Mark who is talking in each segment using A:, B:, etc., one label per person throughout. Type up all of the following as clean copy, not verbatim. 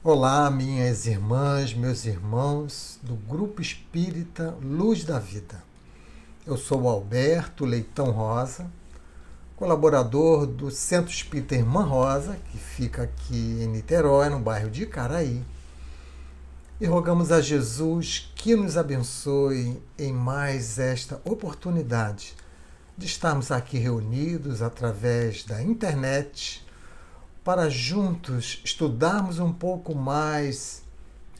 A: Olá, minhas irmãs, meus irmãos do Grupo Espírita Luz da Vida. Eu sou o Alberto Leitão Rosa, colaborador do Centro Espírita Irmã Rosa, que fica aqui em Niterói, no bairro de Icaraí. E rogamos a Jesus que nos abençoe em mais esta oportunidade de estarmos aqui reunidos através da internet para juntos estudarmos um pouco mais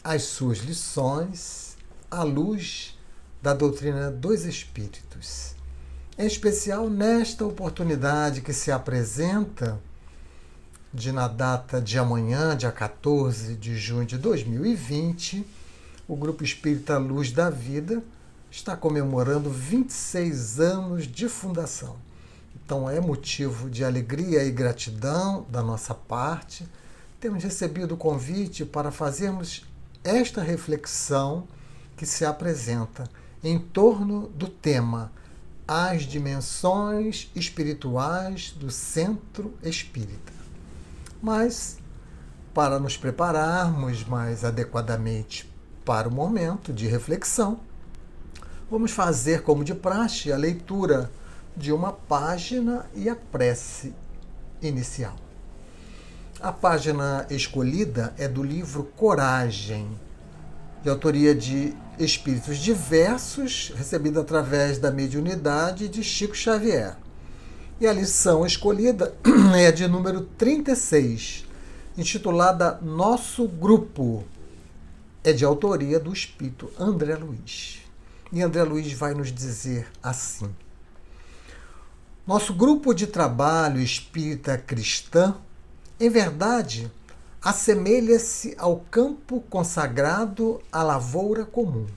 A: as suas lições à luz da doutrina dos Espíritos. Em especial nesta oportunidade que se apresenta na data de amanhã, dia 14 de junho de 2020, o Grupo Espírita Luz da Vida está comemorando 26 anos de fundação. Então é motivo de alegria e gratidão da nossa parte. Temos recebido o convite para fazermos esta reflexão que se apresenta em torno do tema As Dimensões Espirituais do Centro Espírita. Mas, para nos prepararmos mais adequadamente para o momento de reflexão, vamos fazer, como de praxe, a leitura de uma página e a prece inicial. A página escolhida é do livro Coragem, de autoria de espíritos diversos, recebida através da mediunidade de Chico Xavier. E a lição escolhida é de número 36, intitulada Nosso Grupo. É de autoria do espírito André Luiz. E André Luiz vai nos dizer assim: nosso grupo de trabalho espírita cristã, em verdade, assemelha-se ao campo consagrado à lavoura comum.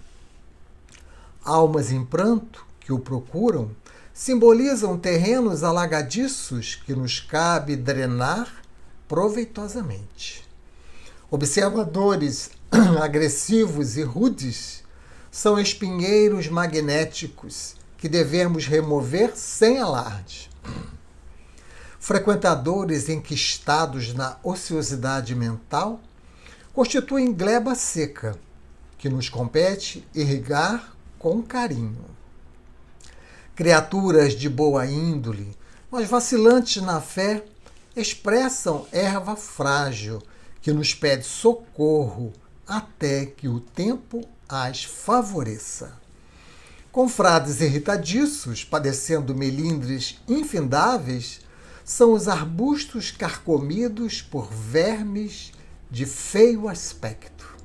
A: Almas em pranto que o procuram simbolizam terrenos alagadiços que nos cabe drenar proveitosamente. Observadores agressivos e rudes são espinheiros magnéticos que devemos remover sem alarde. Frequentadores enquistados na ociosidade mental constituem gleba seca, que nos compete irrigar com carinho. Criaturas de boa índole, mas vacilantes na fé, expressam erva frágil, que nos pede socorro até que o tempo as favoreça. Confrades irritadiços, padecendo melindres infindáveis, são os arbustos carcomidos por vermes de feio aspecto.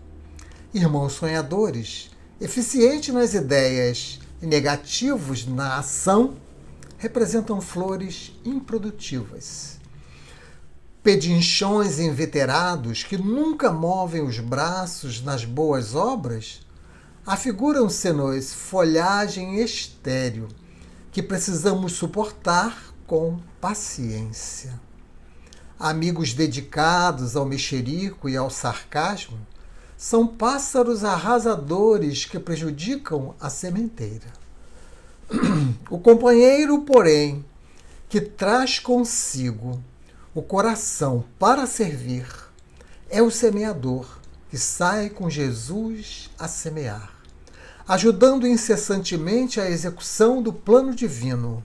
A: Irmãos sonhadores, eficientes nas ideias e negativos na ação, representam flores improdutivas. Pedinchões inveterados que nunca movem os braços nas boas obras, afiguram-se-nos folhagem estéril que precisamos suportar com paciência. Amigos dedicados ao mexerico e ao sarcasmo são pássaros arrasadores que prejudicam a sementeira. O companheiro, porém, que traz consigo o coração para servir, é o semeador que sai com Jesus a semear, ajudando incessantemente a execução do plano divino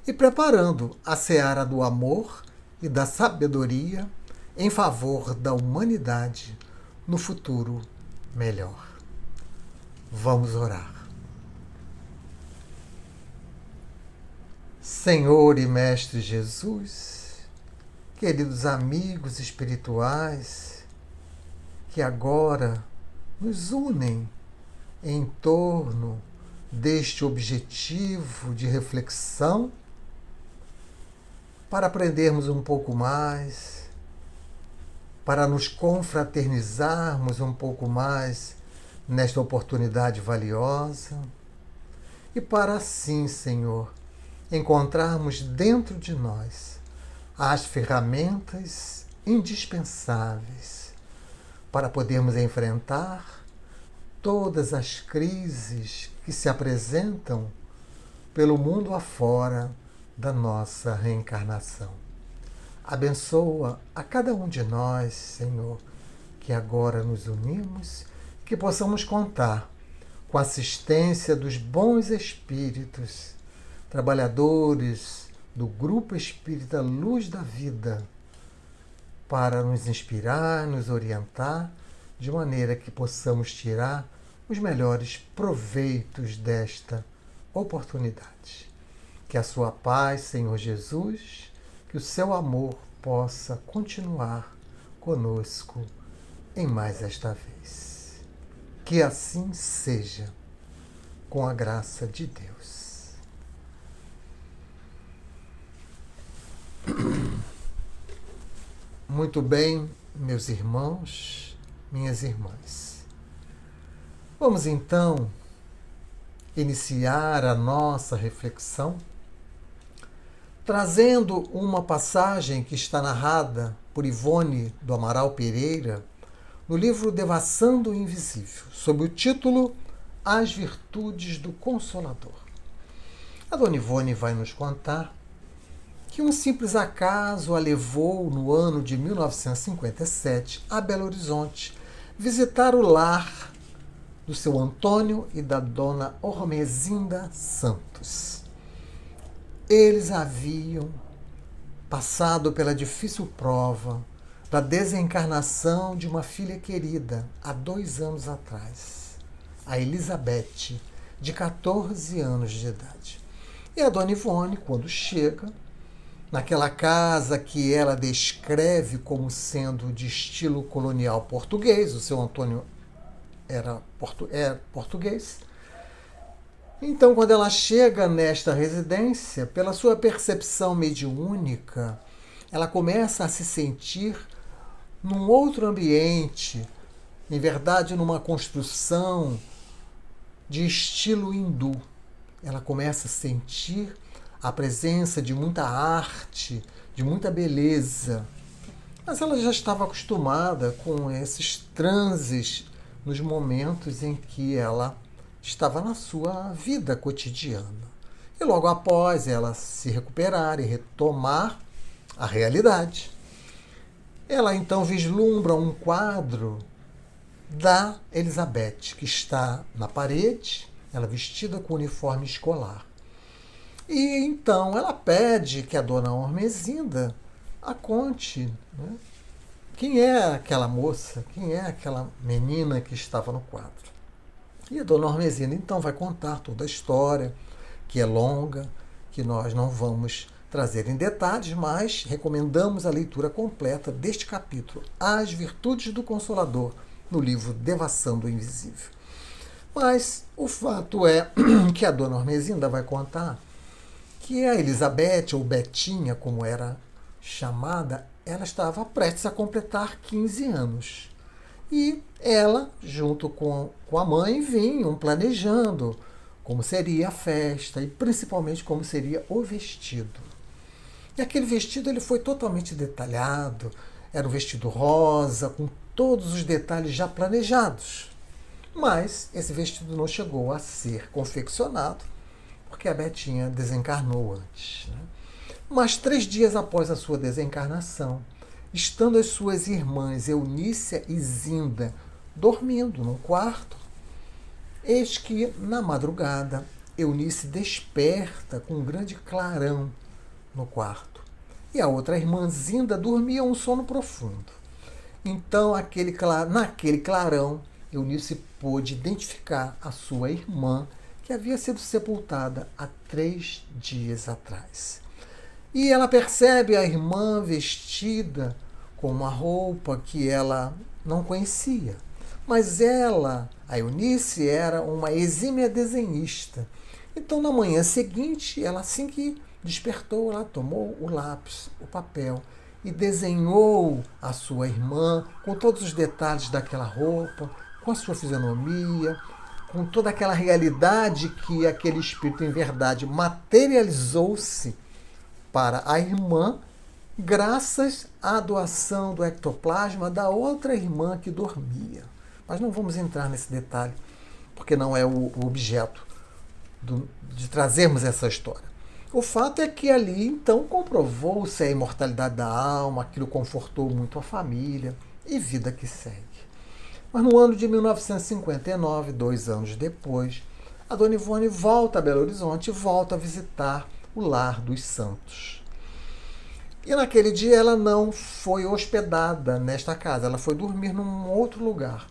A: e preparando a seara do amor e da sabedoria em favor da humanidade no futuro melhor. Vamos orar. Senhor e Mestre Jesus, queridos amigos espirituais que agora nos unem em torno deste objetivo de reflexão para aprendermos um pouco mais, para nos confraternizarmos um pouco mais nesta oportunidade valiosa e para assim, Senhor, encontrarmos dentro de nós as ferramentas indispensáveis para podermos enfrentar todas as crises que se apresentam pelo mundo afora da nossa reencarnação. Abençoa a cada um de nós, Senhor, que que agora nos unimos, que possamos contar com a assistência dos bons espíritos, trabalhadores do Grupo Espírita Luz da Vida, para nos inspirar, nos orientar, de maneira que possamos tirar os melhores proveitos desta oportunidade. Que a sua paz, Senhor Jesus, que o seu amor possa continuar conosco em mais esta vez. Que assim seja, com a graça de Deus. Muito bem, meus irmãos, minhas irmãs. Vamos então iniciar a nossa reflexão trazendo uma passagem que está narrada por Ivone do Amaral Pereira no livro Devassando o Invisível, sob o título As Virtudes do Consolador. A dona Ivone vai nos contar que um simples acaso a levou no ano de 1957 a Belo Horizonte visitar o lar do seu Antônio e da dona Ormezinda Santos. Eles haviam passado pela difícil prova da desencarnação de uma filha querida há 2 anos atrás, a Elizabeth, de 14 anos de idade. E a dona Ivone, quando chega, naquela casa que ela descreve como sendo de estilo colonial português, o seu Antônio era português. Então, quando ela chega nesta residência, pela sua percepção mediúnica, ela começa a se sentir num outro ambiente, em verdade, numa construção de estilo hindu. Ela começa a sentir a presença de muita arte, de muita beleza. Mas ela já estava acostumada com esses transes nos momentos em que ela estava na sua vida cotidiana. E logo após ela se recuperar e retomar a realidade, ela então vislumbra um quadro da Elizabeth, que está na parede, ela vestida com uniforme escolar. E então ela pede que a dona Ormezinda a conte, né? Quem é aquela moça, quem é aquela menina que estava no quadro. E a dona Ormezinda então vai contar toda a história, que é longa, que nós não vamos trazer em detalhes, mas recomendamos a leitura completa deste capítulo, As Virtudes do Consolador, no livro Devassando o Invisível. Mas o fato é que a dona Ormezinda vai contar que a Elizabeth, ou Betinha, como era chamada, ela estava prestes a completar 15 anos. E ela, junto com a mãe, vinham planejando como seria a festa e principalmente como seria o vestido. E aquele vestido ele foi totalmente detalhado, era um vestido rosa, com todos os detalhes já planejados. Mas esse vestido não chegou a ser confeccionado, porque a Betinha desencarnou antes, né? Mas 3 dias após a sua desencarnação, estando as suas irmãs Eunícia e Zinda dormindo num quarto, eis que, na madrugada, Eunice desperta com um grande clarão no quarto. E a outra irmã Zinda dormia um sono profundo. Então, naquele clarão, Eunice pôde identificar a sua irmã, que havia sido sepultada há 3 dias atrás. E ela percebe a irmã vestida com uma roupa que ela não conhecia. Mas ela, a Eunice, era uma exímia desenhista. Então, na manhã seguinte, ela, assim que despertou, ela tomou o lápis, o papel, e desenhou a sua irmã com todos os detalhes daquela roupa, com a sua fisionomia, com toda aquela realidade que aquele espírito, em verdade, materializou-se para a irmã, graças à doação do ectoplasma da outra irmã que dormia. Mas não vamos entrar nesse detalhe, porque não é o objeto de trazermos essa história. O fato é que ali, então, comprovou-se a imortalidade da alma, aquilo confortou muito a família, e vida que segue. Mas no ano de 1959, 2 anos depois, a Dona Ivone volta a Belo Horizonte e volta a visitar o Lar dos Santos. E naquele dia ela não foi hospedada nesta casa, ela foi dormir num outro lugar.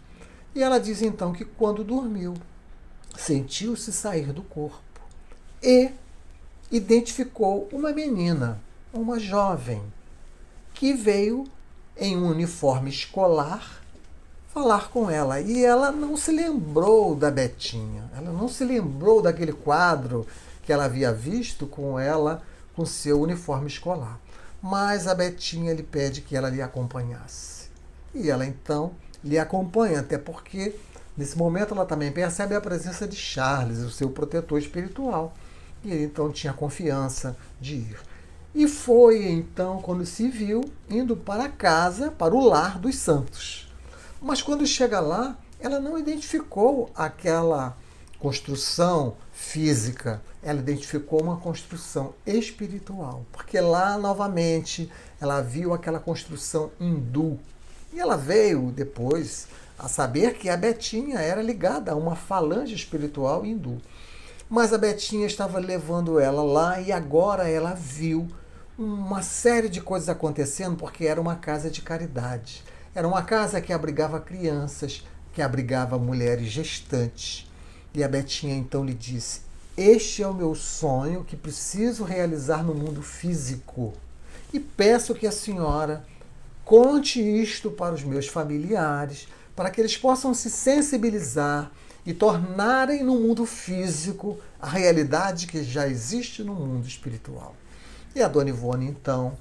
A: E ela diz então que quando dormiu, sentiu-se sair do corpo e identificou uma menina, uma jovem, que veio em um uniforme escolar falar com ela. E ela não se lembrou da Betinha, ela não se lembrou daquele quadro que ela havia visto com ela com seu uniforme escolar. Mas a Betinha lhe pede que ela lhe acompanhasse. E ela então lhe acompanha, até porque nesse momento ela também percebe a presença de Charles, o seu protetor espiritual. E ele então tinha confiança de ir. E foi então quando se viu indo para casa, para o Lar dos Santos. Mas quando chega lá, ela não identificou aquela construção física, ela identificou uma construção espiritual, porque lá novamente ela viu aquela construção hindu. E ela veio depois a saber que a Betinha era ligada a uma falange espiritual hindu. Mas a Betinha estava levando ela lá e agora ela viu uma série de coisas acontecendo, porque era uma casa de caridade. Era uma casa que abrigava crianças, que abrigava mulheres gestantes. E a Betinha então lhe disse: este é o meu sonho que preciso realizar no mundo físico. E peço que a senhora conte isto para os meus familiares, para que eles possam se sensibilizar e tornarem no mundo físico a realidade que já existe no mundo espiritual. E a Dona Ivone, então,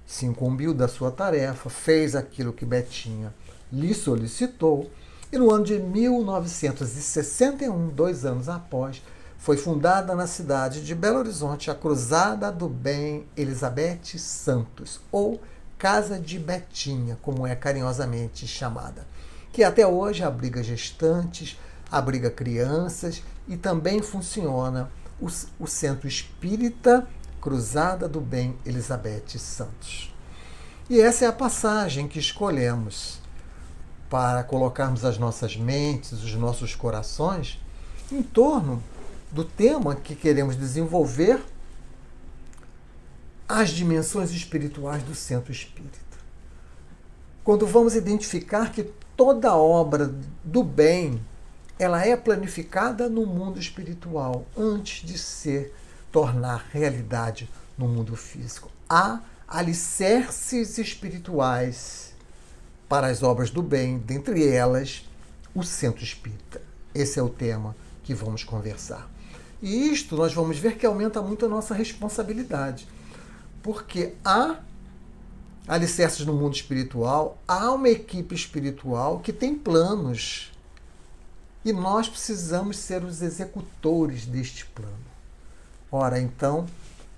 A: se incumbiu da sua tarefa, fez aquilo que Betinha lhe solicitou, e no ano de 1961, 2 anos após, foi fundada na cidade de Belo Horizonte a Cruzada do Bem Elizabeth Santos, ou Casa de Betinha, como é carinhosamente chamada, que até hoje abriga gestantes, abriga crianças e também funciona o Centro Espírita Cruzada do Bem Elizabeth Santos. E essa é a passagem que escolhemos para colocarmos as nossas mentes, os nossos corações em torno do tema que queremos desenvolver, as dimensões espirituais do Centro Espírita. Quando vamos identificar que toda obra do bem, ela é planificada no mundo espiritual antes de se tornar realidade no mundo físico. Há alicerces espirituais para as obras do bem, dentre elas o Centro Espírita. Esse é o tema que vamos conversar. E isto nós vamos ver que aumenta muito a nossa responsabilidade, porque há alicerces no mundo espiritual, há uma equipe espiritual que tem planos e nós precisamos ser os executores deste plano. Ora, então,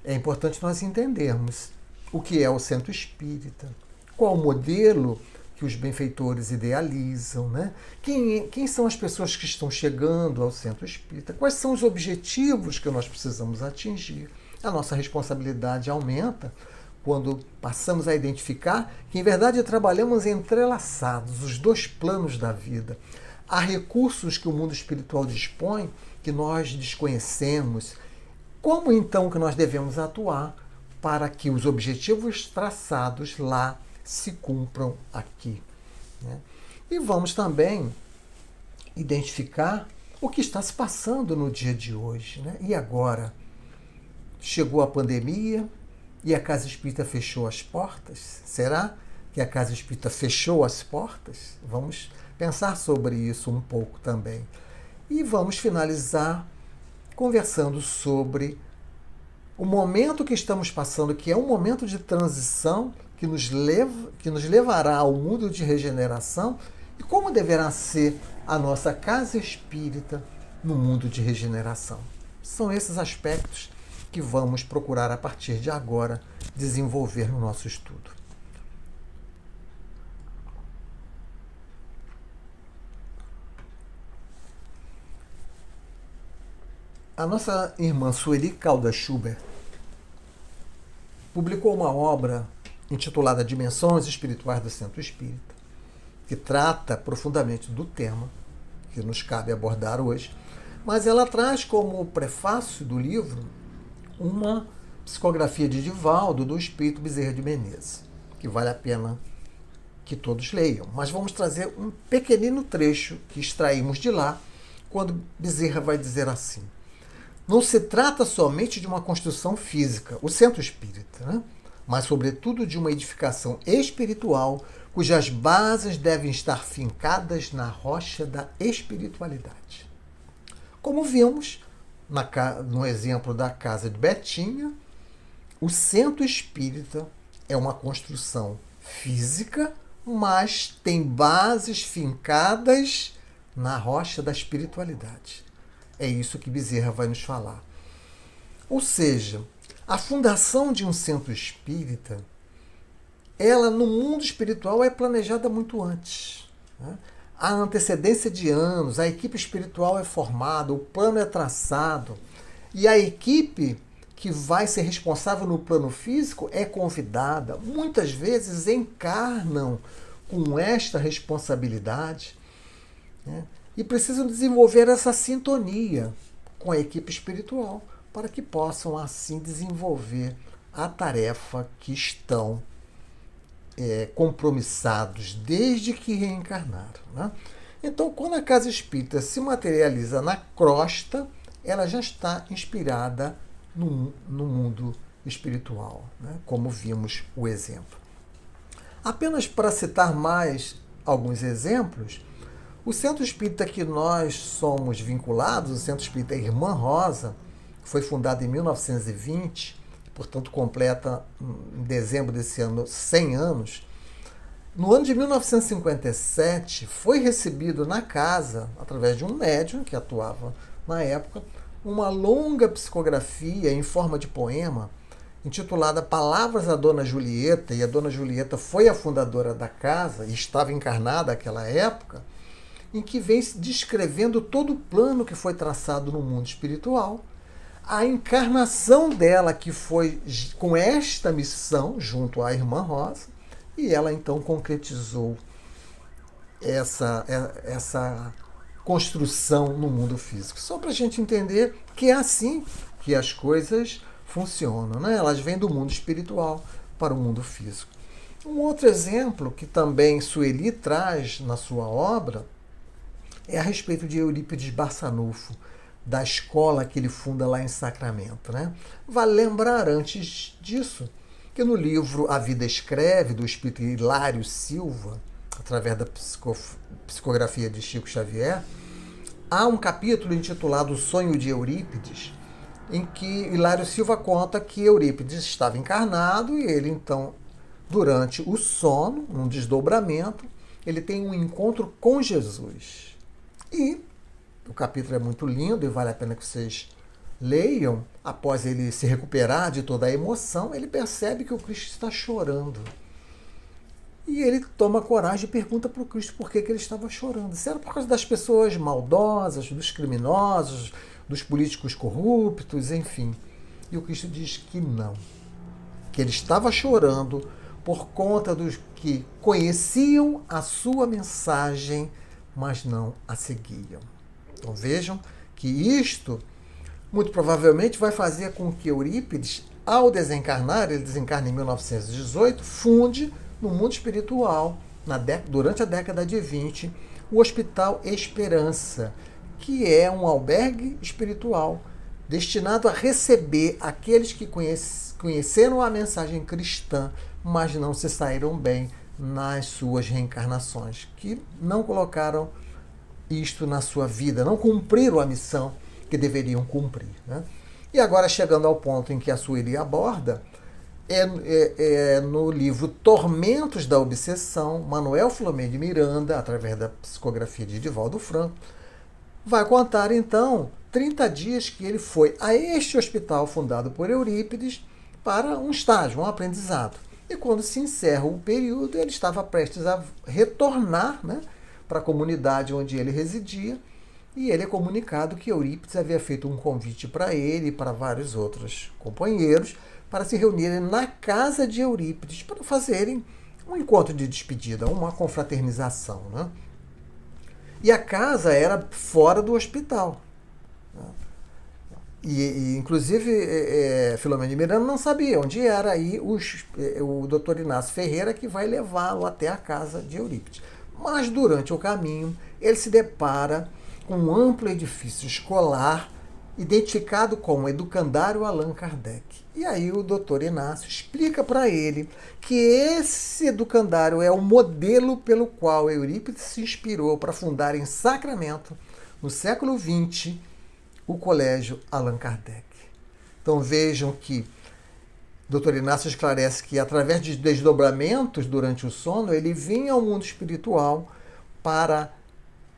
A: é importante nós entendermos o que é o Centro Espírita, qual o modelo que os benfeitores idealizam, né? Quem são as pessoas que estão chegando ao Centro Espírita, quais são os objetivos que nós precisamos atingir. A nossa responsabilidade aumenta quando passamos a identificar que, em verdade, trabalhamos entrelaçados, os dois planos da vida. Há recursos que o mundo espiritual dispõe que nós desconhecemos. Como então que nós devemos atuar para que os objetivos traçados lá se cumpram aqui, né? E vamos também identificar o que está se passando no dia de hoje, né? E agora? Chegou a pandemia e a Casa Espírita fechou as portas? Será que a Casa Espírita fechou as portas? Vamos pensar sobre isso um pouco também. E vamos finalizar conversando sobre o momento que estamos passando, que é um momento de transição que nos levará ao mundo de regeneração, e como deverá ser a nossa casa espírita no mundo de regeneração. São esses aspectos que vamos procurar, a partir de agora, desenvolver no nosso estudo. A nossa irmã Sueli Caldas Schubert publicou uma obra intitulada Dimensões Espirituais do Centro Espírita, que trata profundamente do tema que nos cabe abordar hoje, mas ela traz como prefácio do livro uma psicografia de Divaldo do Espírito Bezerra de Menezes, que vale a pena que todos leiam. Mas vamos trazer um pequenino trecho que extraímos de lá, quando Bezerra vai dizer assim: não se trata somente de uma construção física, o centro espírita, né? Mas sobretudo de uma edificação espiritual cujas bases devem estar fincadas na rocha da espiritualidade. Como vimos no exemplo da casa de Betinha, o centro espírita é uma construção física, mas tem bases fincadas na rocha da espiritualidade. É isso que Bezerra vai nos falar. Ou seja, a fundação de um centro espírita, ela no mundo espiritual é planejada muito antes, né? Há antecedência de anos, a equipe espiritual é formada, o plano é traçado, e a equipe que vai ser responsável no plano físico é convidada, muitas vezes encarnam com esta responsabilidade, né? E precisam desenvolver essa sintonia com a equipe espiritual para que possam assim desenvolver a tarefa que estão compromissados desde que reencarnaram, né? Então, quando a casa espírita se materializa na crosta, ela já está inspirada no mundo espiritual, né? Como vimos o exemplo. Apenas para citar mais alguns exemplos, o centro espírita que nós somos vinculados, o Centro Espírita Irmã Rosa, foi fundado em 1920, portanto completa em dezembro desse ano 100 anos. No ano de 1957, foi recebido na casa, através de um médium que atuava na época, uma longa psicografia em forma de poema, intitulada Palavras à Dona Julieta, e a Dona Julieta foi a fundadora da casa e estava encarnada naquela época, em que vem descrevendo todo o plano que foi traçado no mundo espiritual, a encarnação dela que foi com esta missão junto à Irmã Rosa, e ela então concretizou essa construção no mundo físico. Só para a gente entender que é assim que as coisas funcionam, né? Elas vêm do mundo espiritual para o mundo físico. Um outro exemplo que também Sueli traz na sua obra é a respeito de Eurípides Barçanufo, da escola que ele funda lá em Sacramento, né? Vale lembrar, antes disso, que no livro A Vida Escreve, do espírito Hilário Silva, através da psicografia de Chico Xavier, há um capítulo intitulado O Sonho de Eurípides, em que Hilário Silva conta que Eurípides estava encarnado e ele, então, durante o sono, num desdobramento, ele tem um encontro com Jesus. E o capítulo é muito lindo e vale a pena que vocês leiam. Após ele se recuperar de toda a emoção, ele percebe que o Cristo está chorando. E ele toma coragem e pergunta para o Cristo por que ele estava chorando. Se era por causa das pessoas maldosas, dos criminosos, dos políticos corruptos, enfim. E o Cristo diz que não. Que ele estava chorando por conta dos que conheciam a sua mensagem, mas não a seguiam. Então vejam que isto muito provavelmente vai fazer com que Eurípides, ao desencarnar, ele desencarna em 1918, funde no mundo espiritual, durante a década de 20, o Hospital Esperança, que é um albergue espiritual destinado a receber aqueles que conheceram a mensagem cristã, mas não se saíram bem nas suas reencarnações, que não colocaram isto na sua vida, não cumpriram a missão que deveriam cumprir, né? E agora, chegando ao ponto em que a Sueli aborda, no livro Tormentos da Obsessão, Manuel Filomeno de Miranda, através da psicografia de Divaldo Franco, vai contar, então, 30 dias que ele foi a este hospital fundado por Eurípides para um estágio, um aprendizado. E quando se encerra o período, ele estava prestes a retornar, né, para a comunidade onde ele residia, e ele é comunicado que Eurípides havia feito um convite para ele e para vários outros companheiros para se reunirem na casa de Eurípides para fazerem um encontro de despedida, uma confraternização, né? E a casa era fora do hospital. Inclusive, Filomena de Miranda não sabia onde era, aí o doutor Inácio Ferreira que vai levá-lo até a casa de Eurípides. Mas durante o caminho, ele se depara com um amplo edifício escolar identificado como Educandário Allan Kardec. E aí o doutor Inácio explica para ele que esse educandário é o modelo pelo qual Eurípides se inspirou para fundar em Sacramento, no século XX, o Colégio Allan Kardec. Então vejam que o Dr. Inácio esclarece que através de desdobramentos durante o sono, ele vinha ao mundo espiritual para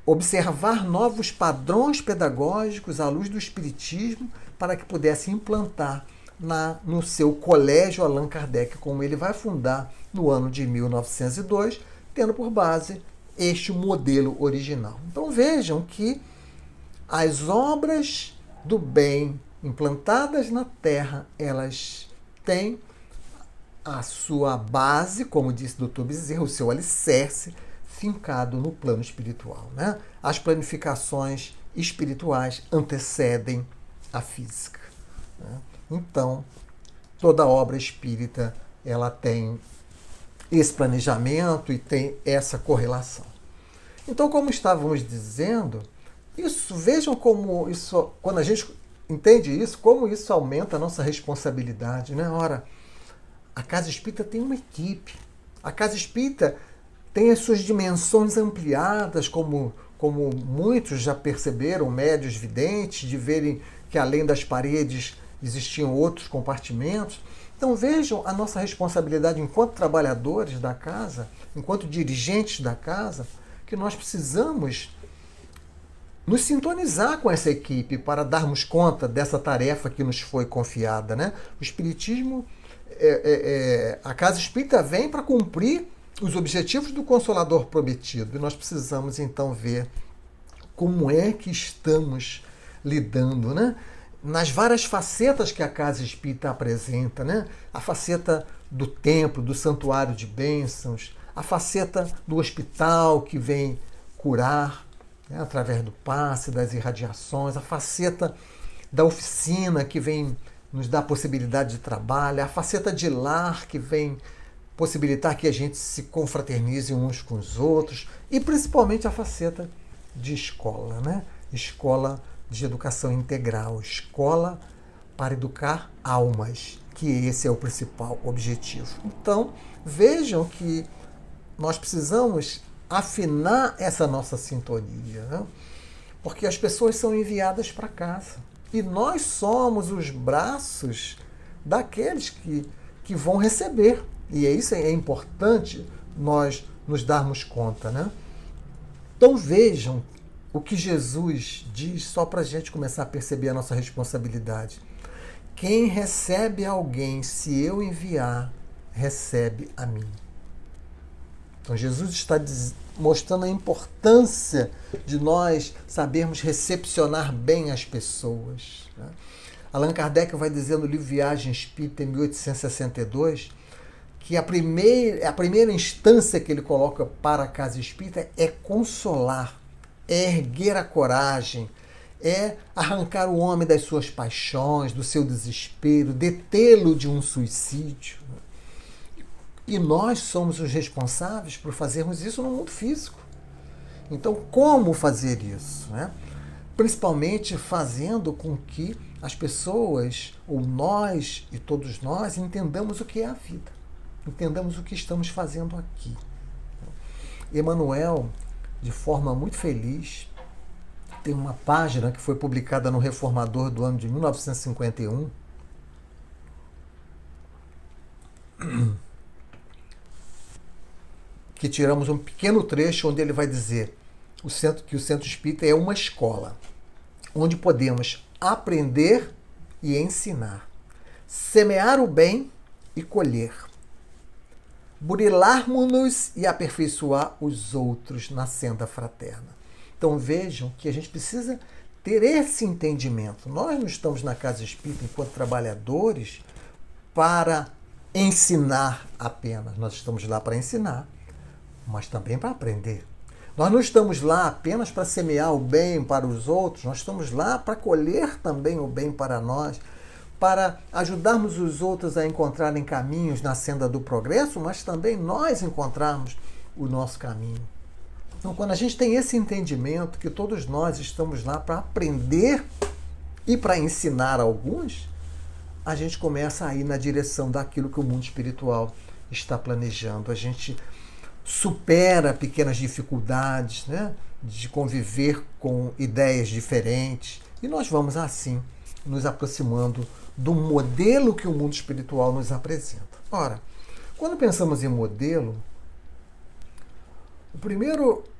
A: observar novos padrões pedagógicos à luz do espiritismo para que pudesse implantar no seu Colégio Allan Kardec, como ele vai fundar no ano de 1902, tendo por base este modelo original. Então vejam que as obras do bem implantadas na Terra, elas têm a sua base, como disse o Dr. Bezerra, o seu alicerce, fincado no plano espiritual, né? As planificações espirituais antecedem a física, né? Então, toda obra espírita ela tem esse planejamento e tem essa correlação. Então, como estávamos dizendo, vejam como isso, quando a gente entende isso, como isso aumenta a nossa responsabilidade, né? Ora, a Casa Espírita tem uma equipe. A Casa Espírita tem as suas dimensões ampliadas, como muitos já perceberam, médios videntes, de verem que além das paredes existiam outros compartimentos. Então vejam a nossa responsabilidade enquanto trabalhadores da casa, enquanto dirigentes da casa, que nós precisamos nos sintonizar com essa equipe para darmos conta dessa tarefa que nos foi confiada, né? O Espiritismo, a Casa Espírita vem para cumprir os objetivos do Consolador prometido. E nós precisamos então ver como é que estamos lidando, né? Nas várias facetas que a Casa Espírita apresenta, né? A faceta do templo, do santuário de bênçãos, a faceta do hospital que vem curar, né, através do passe, das irradiações, a faceta da oficina que vem nos dar possibilidade de trabalho, a faceta de lar que vem possibilitar que a gente se confraternize uns com os outros e principalmente a faceta de escola, né? Escola de educação integral, escola para educar almas, que esse é o principal objetivo. Então, vejam que nós precisamos afinar essa nossa sintonia, né? Porque as pessoas são enviadas para casa e nós somos os braços daqueles que vão receber. E isso é importante nós nos darmos conta, né? Então vejam o que Jesus diz, só para a gente começar a perceber a nossa responsabilidade. Quem recebe alguém, se eu enviar, recebe a mim. Então Jesus está mostrando a importância de nós sabermos recepcionar bem as pessoas, né? Allan Kardec vai dizer no livro Viagem Espírita, em 1862, que a primeira instância que ele coloca para a Casa Espírita é consolar, é erguer a coragem, é arrancar o homem das suas paixões, do seu desespero, detê-lo de um suicídio. E nós somos os responsáveis por fazermos isso no mundo físico. Então, como fazer isso, né? Principalmente fazendo com que as pessoas, ou nós e todos nós, entendamos o que é a vida. Entendamos o que estamos fazendo aqui. Emmanuel, de forma muito feliz, tem uma página que foi publicada no Reformador do ano de 1951, que tiramos um pequeno trecho onde ele vai dizer que o Centro Espírita é uma escola, onde podemos aprender e ensinar, semear o bem e colher, burilarmos-nos e aperfeiçoar os outros na senda fraterna. Então vejam que a gente precisa ter esse entendimento. Nós não estamos na Casa Espírita enquanto trabalhadores para ensinar apenas. Nós estamos lá para ensinar, mas também para aprender. Nós não estamos lá apenas para semear o bem para os outros, nós estamos lá para colher também o bem para nós, para ajudarmos os outros a encontrarem caminhos na senda do progresso, mas também nós encontrarmos o nosso caminho. Então, quando a gente tem esse entendimento que todos nós estamos lá para aprender e para ensinar alguns, a gente começa a ir na direção daquilo que o mundo espiritual está planejando. A gente supera pequenas dificuldades, né, de conviver com ideias diferentes, e nós vamos assim nos aproximando do modelo que o mundo espiritual nos apresenta. Ora, quando pensamos em modelo,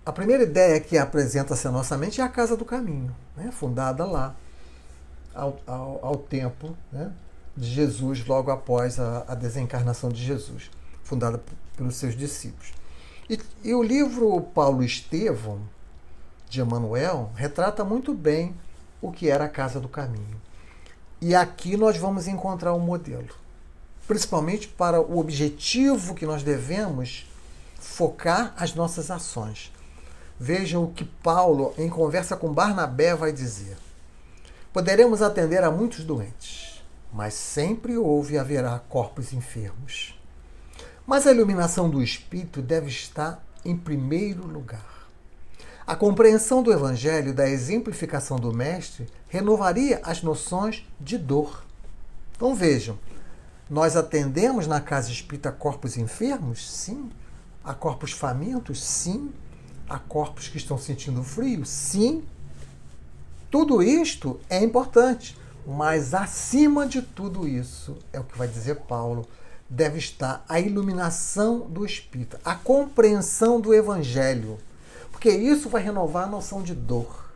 A: a primeira ideia que apresenta-se à nossa mente é a Casa do Caminho, né, fundada lá ao tempo, né, de Jesus, logo após a desencarnação de Jesus, fundada pelos seus discípulos. E o livro Paulo Estevão, de Emmanuel, retrata muito bem o que era a Casa do Caminho. E aqui nós vamos encontrar um modelo, principalmente para o objetivo que nós devemos focar as nossas ações. Vejam o que Paulo, em conversa com Barnabé, vai dizer. Poderemos atender a muitos doentes, mas sempre houve e haverá corpos enfermos. Mas a iluminação do Espírito deve estar em primeiro lugar. A compreensão do Evangelho e da exemplificação do Mestre renovaria as noções de dor. Então vejam, nós atendemos na casa espírita corpos enfermos? Sim. A corpos famintos? Sim. A corpos que estão sentindo frio? Sim. Tudo isto é importante, mas acima de tudo isso, é o que vai dizer Paulo, deve estar a iluminação do Espírito, a compreensão do Evangelho, porque isso vai renovar a noção de dor.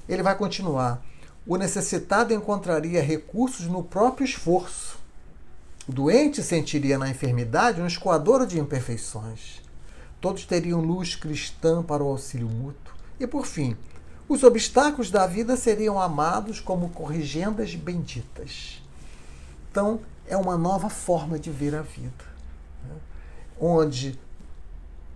A: Ele vai continuar. O necessitado encontraria recursos no próprio esforço. O doente sentiria na enfermidade um escoadouro de imperfeições. Todos teriam luz cristã para o auxílio mútuo. E, por fim, os obstáculos da vida seriam amados como corrigendas benditas. Então, é uma nova forma de ver a vida, né? Onde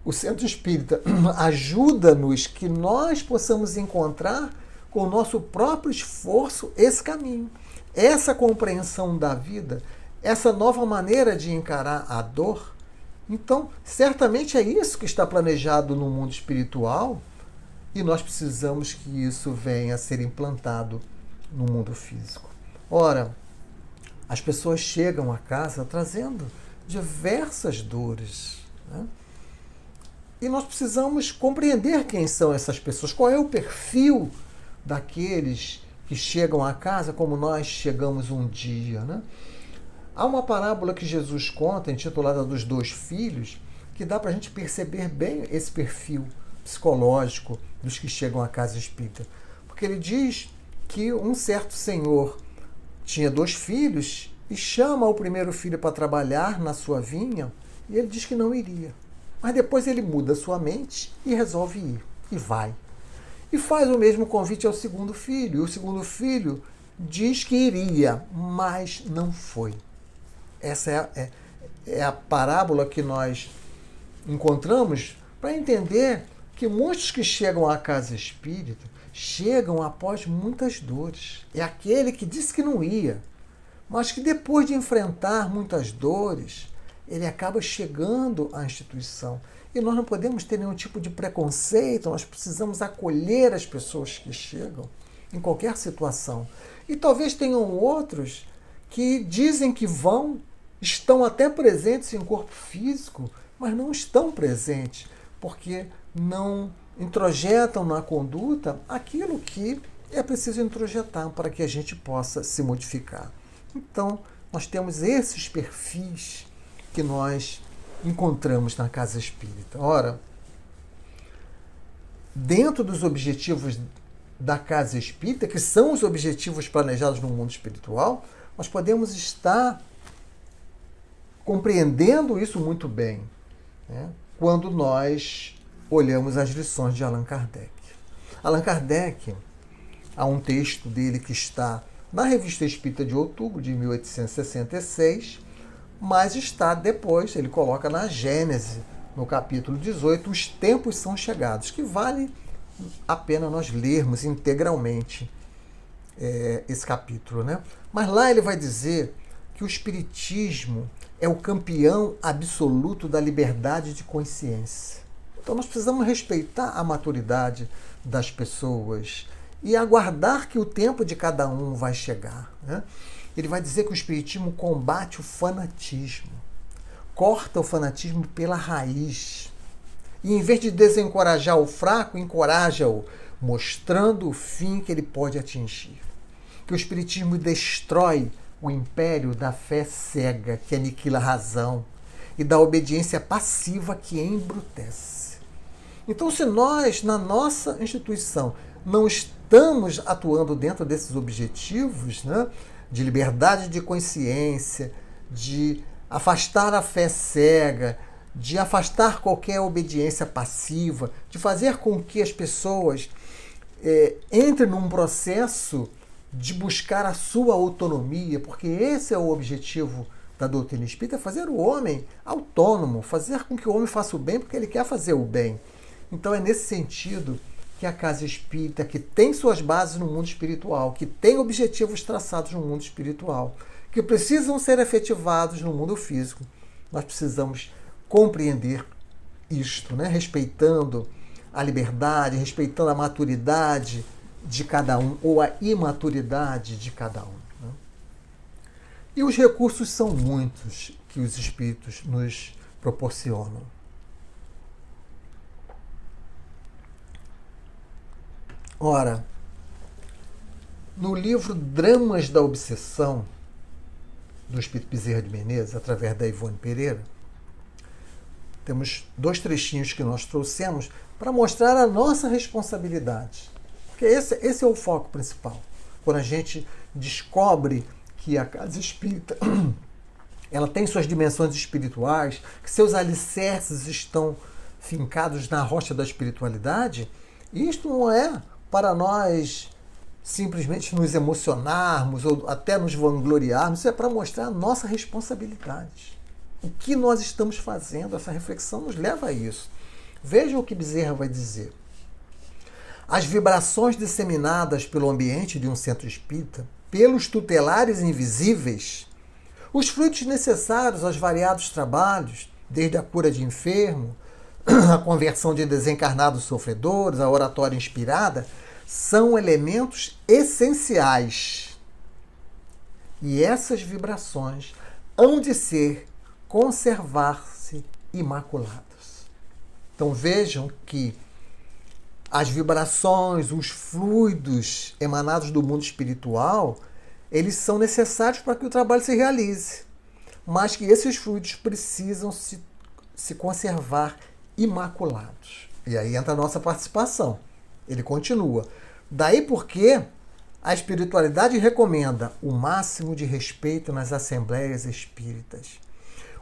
A: o Centro Espírita ajuda-nos que nós possamos encontrar com o nosso próprio esforço esse caminho, essa compreensão da vida, essa nova maneira de encarar a dor. Então, certamente é isso que está planejado no mundo espiritual e nós precisamos que isso venha a ser implantado no mundo físico. Ora, as pessoas chegam a casa trazendo diversas dores, né? E nós precisamos compreender quem são essas pessoas, qual é o perfil daqueles que chegam a casa como nós chegamos um dia, né? Há uma parábola que Jesus conta, intitulada dos 2 filhos, que dá para a gente perceber bem esse perfil psicológico dos que chegam à casa espírita. Porque ele diz que um certo senhor tinha 2 filhos e chama o primeiro filho para trabalhar na sua vinha e ele diz que não iria. Mas depois ele muda sua mente e resolve ir. E vai. E faz o mesmo convite ao segundo filho. E o segundo filho diz que iria, mas não foi. Essa é a parábola que nós encontramos para entender que muitos que chegam à casa espírita chegam após muitas dores. É aquele que disse que não ia, mas que depois de enfrentar muitas dores, ele acaba chegando à instituição. E nós não podemos ter nenhum tipo de preconceito, nós precisamos acolher as pessoas que chegam em qualquer situação. E talvez tenham outros que dizem que vão, estão até presentes em corpo físico, mas não estão presentes, porque não introjetam na conduta aquilo que é preciso introjetar para que a gente possa se modificar. Então, nós temos esses perfis que nós encontramos na casa espírita. Ora, dentro dos objetivos da casa espírita, que são os objetivos planejados no mundo espiritual, nós podemos estar compreendendo isso muito bem, né, quando nós olhamos as lições de Allan Kardec. Allan Kardec, há um texto dele que está na Revista Espírita de outubro de 1866, mas está depois, ele coloca na Gênese, no capítulo 18, os tempos são chegados, que vale a pena nós lermos integralmente esse capítulo, né? Mas lá ele vai dizer que o Espiritismo é o campeão absoluto da liberdade de consciência. Então nós precisamos respeitar a maturidade das pessoas e aguardar que o tempo de cada um vai chegar, né? Ele vai dizer que o Espiritismo combate o fanatismo, corta o fanatismo pela raiz. E em vez de desencorajar o fraco, encoraja-o, mostrando o fim que ele pode atingir. Que o Espiritismo destrói o império da fé cega, que aniquila a razão, e da obediência passiva, que embrutece. Então, se nós, na nossa instituição, não estamos atuando dentro desses objetivos, né, de liberdade de consciência, de afastar a fé cega, de afastar qualquer obediência passiva, de fazer com que as pessoas entrem num processo de buscar a sua autonomia, porque esse é o objetivo da doutrina espírita, fazer o homem autônomo, fazer com que o homem faça o bem porque ele quer fazer o bem. Então é nesse sentido que a casa espírita, que tem suas bases no mundo espiritual, que tem objetivos traçados no mundo espiritual, que precisam ser efetivados no mundo físico, nós precisamos compreender isto, né? Respeitando a liberdade, respeitando a maturidade de cada um, ou a imaturidade de cada um, né? E os recursos são muitos que os espíritos nos proporcionam. Ora, no livro Dramas da Obsessão, do Espírito Bezerra de Menezes, através da Ivone Pereira, temos 2 trechinhos que nós trouxemos para mostrar a nossa responsabilidade. Porque esse é o foco principal. Quando a gente descobre que a casa espírita ela tem suas dimensões espirituais, que seus alicerces estão fincados na rocha da espiritualidade, isto não é para nós simplesmente nos emocionarmos ou até nos vangloriarmos, isso é para mostrar a nossa responsabilidade. O que nós estamos fazendo, essa reflexão nos leva a isso. Veja o que Bezerra vai dizer. As vibrações disseminadas pelo ambiente de um centro espírita, pelos tutelares invisíveis, os frutos necessários aos variados trabalhos, desde a cura de enfermo, a conversão de desencarnados sofredores, a oratória inspirada, são elementos essenciais. E essas vibrações hão de conservar-se imaculadas. Então vejam que as vibrações, os fluidos emanados do mundo espiritual, eles são necessários para que o trabalho se realize, mas que esses fluidos precisam se conservar imaculados. E aí entra a nossa participação. Ele continua. Daí porque a espiritualidade recomenda o máximo de respeito nas assembleias espíritas,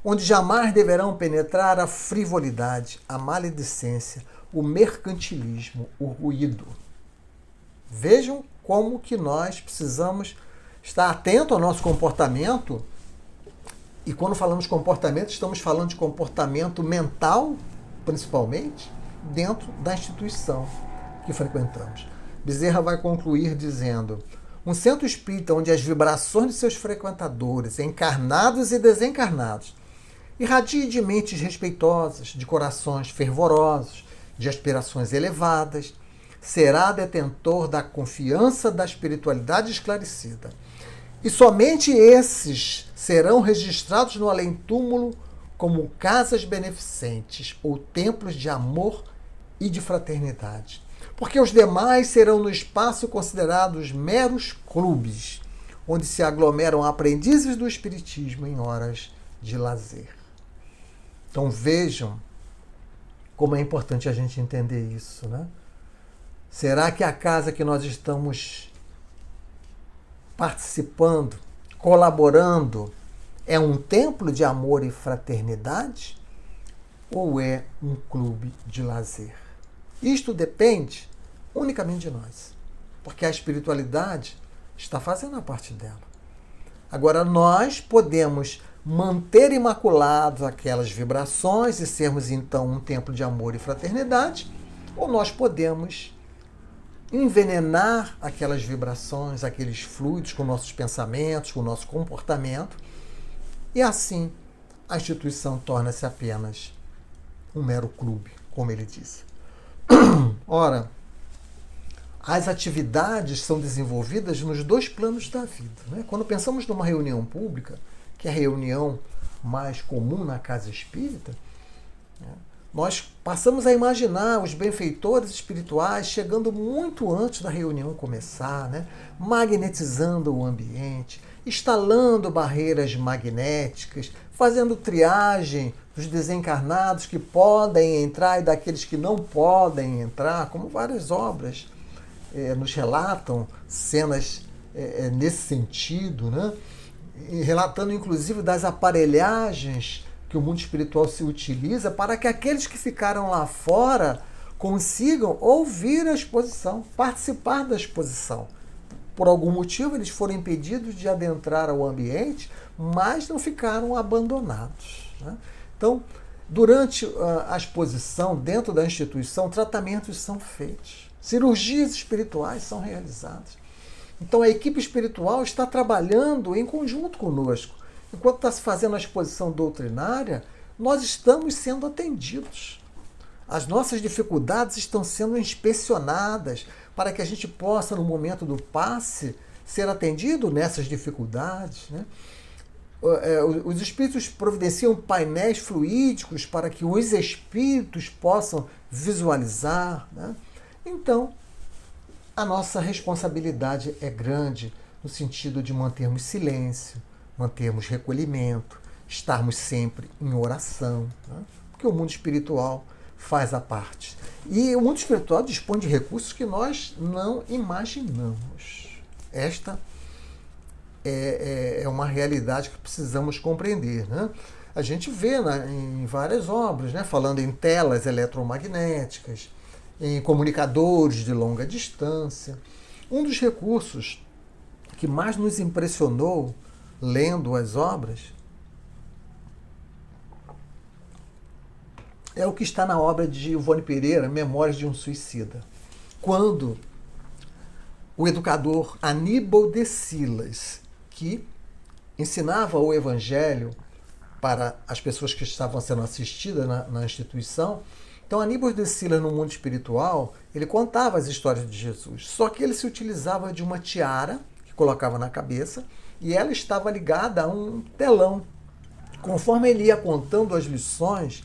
A: onde jamais deverão penetrar a frivolidade, a maledicência, o mercantilismo, o ruído. Vejam como que nós precisamos estar atento ao nosso comportamento. E quando falamos comportamento, estamos falando de comportamento mental, principalmente, dentro da instituição que frequentamos. Bezerra vai concluir dizendo: um centro espírita onde as vibrações de seus frequentadores, encarnados e desencarnados, irradiem de mentes respeitosas, de corações fervorosos, de aspirações elevadas, será detentor da confiança da espiritualidade esclarecida. E somente esses serão registrados no além-túmulo como casas beneficentes ou templos de amor e de fraternidade. Porque os demais serão no espaço considerados meros clubes, onde se aglomeram aprendizes do espiritismo em horas de lazer. Então vejam como é importante a gente entender isso, né? Será que a casa que nós estamos participando, colaborando, é um templo de amor e fraternidade ou é um clube de lazer? Isto depende unicamente de nós, porque a espiritualidade está fazendo a parte dela. Agora, nós podemos manter imaculados aquelas vibrações e sermos então um templo de amor e fraternidade, ou nós podemos envenenar aquelas vibrações, aqueles fluidos com nossos pensamentos, com o nosso comportamento, e assim a instituição torna-se apenas um mero clube, como ele disse. Ora, as atividades são desenvolvidas nos dois planos da vida, né? Quando pensamos numa reunião pública, que é a reunião mais comum na casa espírita, né, nós passamos a imaginar os benfeitores espirituais chegando muito antes da reunião começar, né, magnetizando o ambiente, instalando barreiras magnéticas, fazendo triagem dos desencarnados que podem entrar e daqueles que não podem entrar, como várias obras nos relatam cenas nesse sentido, né? E relatando inclusive das aparelhagens que o mundo espiritual se utiliza para que aqueles que ficaram lá fora consigam ouvir a exposição, participar da exposição. Por algum motivo eles foram impedidos de adentrar ao ambiente, mas não ficaram abandonados, né? Então, durante a exposição, dentro da instituição, tratamentos são feitos, cirurgias espirituais são realizadas. Então a equipe espiritual está trabalhando em conjunto conosco. Enquanto está se fazendo a exposição doutrinária, nós estamos sendo atendidos. As nossas dificuldades estão sendo inspecionadas para que a gente possa, no momento do passe, ser atendido nessas dificuldades, né? Os espíritos providenciam painéis fluídicos para que os espíritos possam visualizar, né? Então, a nossa responsabilidade é grande no sentido de mantermos silêncio, mantermos recolhimento, estarmos sempre em oração, né? Porque o mundo espiritual faz a parte. E o mundo espiritual dispõe de recursos que nós não imaginamos. Esta é uma realidade que precisamos compreender, né? A gente vê em várias obras, né, falando em telas eletromagnéticas, em comunicadores de longa distância. Um dos recursos que mais nos impressionou lendo as obras é o que está na obra de Ivone Pereira, Memórias de um Suicida. Quando o educador Aníbal de Silas, que ensinava o Evangelho para as pessoas que estavam sendo assistidas na instituição, então Aníbal de Silas, no mundo espiritual, ele contava as histórias de Jesus, só que ele se utilizava de uma tiara que colocava na cabeça e ela estava ligada a um telão. Conforme ele ia contando as lições,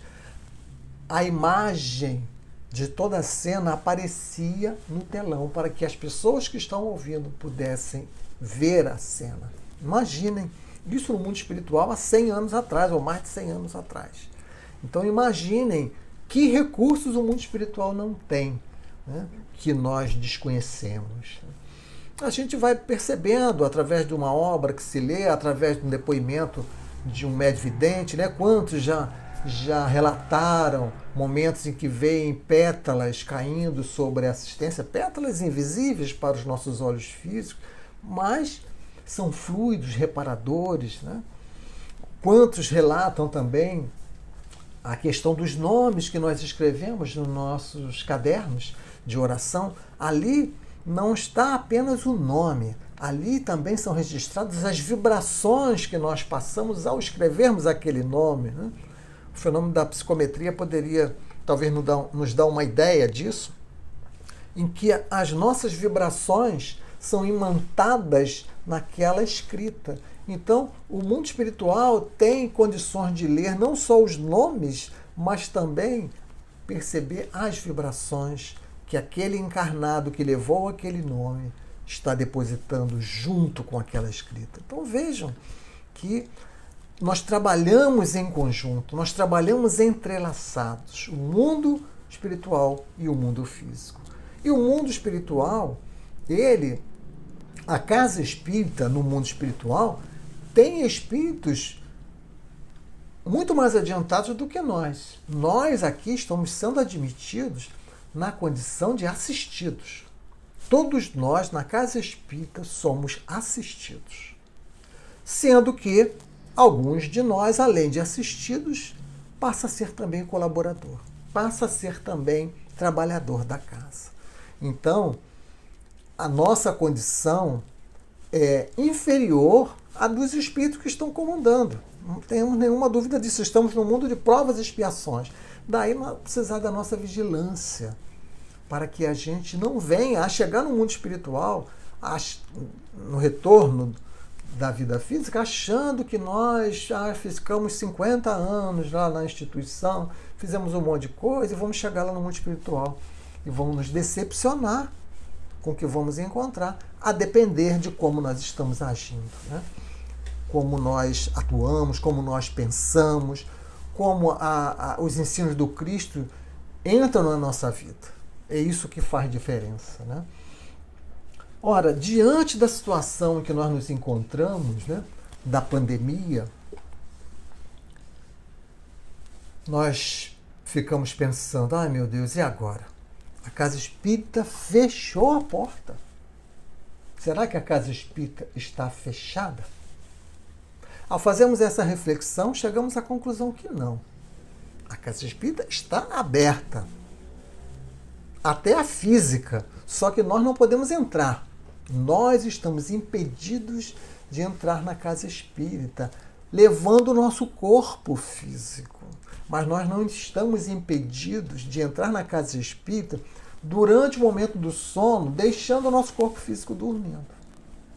A: a imagem de toda a cena aparecia no telão para que as pessoas que estão ouvindo pudessem ver a cena. Imaginem, isso no mundo espiritual há 100 anos atrás, ou mais de 100 anos atrás. Então imaginem que recursos o mundo espiritual não tem, né, que nós desconhecemos. A gente vai percebendo através de uma obra que se lê, através de um depoimento de um médium vidente, né, quantos já relataram momentos em que veem pétalas caindo sobre a assistência, pétalas invisíveis para os nossos olhos físicos, mas são fluidos reparadores, né? Quantos relatam também a questão dos nomes que nós escrevemos nos nossos cadernos de oração. Ali não está apenas o nome, ali também são registradas as vibrações que nós passamos ao escrevermos aquele nome, né? O fenômeno da psicometria poderia talvez nos dar uma ideia disso, em que as nossas vibrações são imantadas naquela escrita. Então, o mundo espiritual tem condições de ler não só os nomes, mas também perceber as vibrações que aquele encarnado que levou aquele nome está depositando junto com aquela escrita. Então, vejam que nós trabalhamos em conjunto, nós trabalhamos entrelaçados, o mundo espiritual e o mundo físico. E o mundo espiritual, a casa espírita no mundo espiritual, tem espíritos muito mais adiantados do que nós. Nós aqui estamos sendo admitidos na condição de assistidos. Todos nós, na casa espírita, somos assistidos. Sendo que alguns de nós, além de assistidos, passa a ser também colaborador, passa a ser também trabalhador da casa. Então, a nossa condição é inferior à dos espíritos que estão comandando. Não temos nenhuma dúvida disso. Estamos no mundo de provas e expiações. Daí precisar da nossa vigilância, para que a gente não venha a chegar no mundo espiritual, no retorno da vida física, achando que nós já ficamos 50 anos lá na instituição, fizemos um monte de coisa e vamos chegar lá no mundo espiritual. E vamos nos decepcionar com o que vamos encontrar, a depender de como nós estamos agindo, né? Como nós atuamos, como nós pensamos, como os ensinos do Cristo entram na nossa vida. É isso que faz diferença, né? Ora, diante da situação em que nós nos encontramos, né, da pandemia, nós ficamos pensando, ai meu Deus, e agora? A casa espírita fechou a porta. Será que a casa espírita está fechada? Ao fazermos essa reflexão, chegamos à conclusão que não. A casa espírita está aberta. Até a física. Só que nós não podemos entrar. Nós estamos impedidos de entrar na casa espírita, levando o nosso corpo físico. Mas nós não estamos impedidos de entrar na casa espírita durante o momento do sono, deixando o nosso corpo físico dormindo.